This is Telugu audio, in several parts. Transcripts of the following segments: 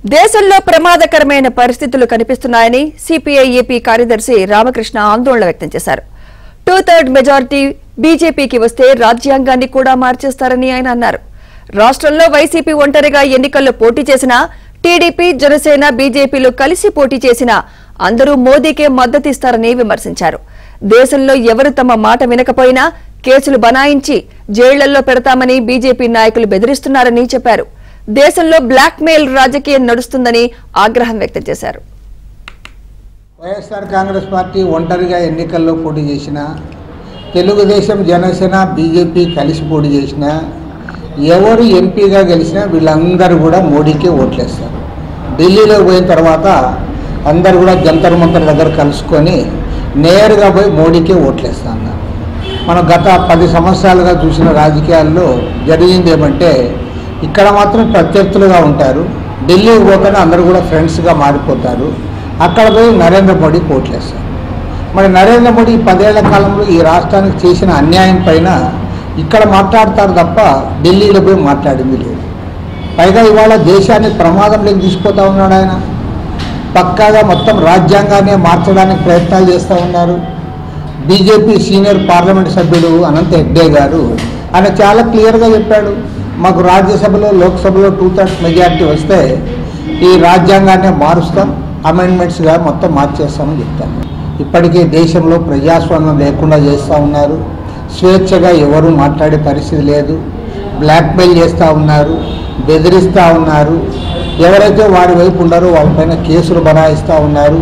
దేశంలో ప్రమాదకరమైన పరిస్థితులు కనిపిస్తున్నాయని సిపిఐ ఏపీ కార్యదర్శి రామకృష్ణ ఆందోళన వ్యక్తం చేశారు. 2/3 మెజారిటీ బీజేపీకి వస్తే రాజ్యాంగాన్ని కూడా మార్చేస్తారని ఆయన అన్నారు. రాష్ట్రంలో వైసీపీ ఒంటరిగా ఎన్నికల్లో పోటీ చేసినా, టీడీపీ, జనసేన, బీజేపీలు కలిసి పోటీ చేసినా అందరూ మోదీకే మద్దతిస్తారని విమర్శించారు. దేశంలో ఎవరు తమ మాట వినకపోయినా కేసులు బనాయించి జైళ్లలో పెడతామని బీజేపీ నాయకులు బెదిరిస్తున్నారని చెప్పారు. దేశంలో బ్లాక్ మెయిల్ రాజకీయం నడుస్తుందని ఆగ్రహం వ్యక్తం చేశారు. వైఎస్ఆర్ కాంగ్రెస్ పార్టీ ఒంటరిగా ఎన్నికల్లో పోటీ చేసిన, తెలుగుదేశం, జనసేన, బీజేపీ కలిసి పోటీ చేసిన, ఎవరు ఎంపీగా గెలిచినా వీళ్ళందరూ కూడా మోడీకి ఓట్లేస్తారు. ఢిల్లీలో పోయిన తర్వాత అందరూ కూడా జంతర్ మంతర్ దగ్గర కలుసుకొని నేరుగా పోయి మోడీకే ఓట్లేస్తా అన్నారు. మనం గత 10 సంవత్సరాలుగా చూసిన రాజకీయాల్లో జరిగింది ఏమంటే, ఇక్కడ మాత్రం ప్రత్యర్థులుగా ఉంటారు, ఢిల్లీకి పోగానే అందరూ కూడా ఫ్రెండ్స్గా మారిపోతారు, అక్కడ పోయి నరేంద్ర మోడీకి ఓట్లేస్తారు. మరి నరేంద్ర మోడీ 10 ఏళ్ల కాలంలో ఈ రాష్ట్రానికి చేసిన అన్యాయం పైన ఇక్కడ మాట్లాడతారు తప్ప ఢిల్లీలో పోయి మాట్లాడింది లేదు. పైగా ఇవాళ దేశాన్ని ప్రమాదంలోకి తీసుకుపోతూ ఉన్నాడు ఆయన. పక్కాగా మొత్తం రాజ్యాంగాన్ని మార్చడానికి ప్రయత్నాలు చేస్తూ ఉన్నారు. బీజేపీ సీనియర్ పార్లమెంట్ సభ్యుడు అనంత హెగ్డే గారు ఆయన చాలా క్లియర్గా చెప్పాడు, మాకు రాజ్యసభలో, లోక్సభలో 2/3 మెజారిటీ వస్తే ఈ రాజ్యాంగాన్ని మారుస్తాం, అమెండ్మెంట్స్గా మొత్తం మార్చేస్తామని చెప్తాను. ఇప్పటికే దేశంలో ప్రజాస్వామ్యం లేకుండా చేస్తూ ఉన్నారు. స్వేచ్ఛగా ఎవరు మాట్లాడే పరిస్థితి లేదు. బ్లాక్మెయిల్ చేస్తూ ఉన్నారు, బెదిరిస్తూ ఉన్నారు. ఎవరైతే వారి వైపు ఉన్నారో వాళ్ళపైన కేసులు బనాయిస్తూ ఉన్నారు,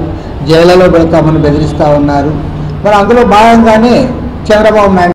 జైళ్లలో పెడతామని బెదిరిస్తూ ఉన్నారు. మరి అందులో భాగంగానే చంద్రబాబు నాయుడు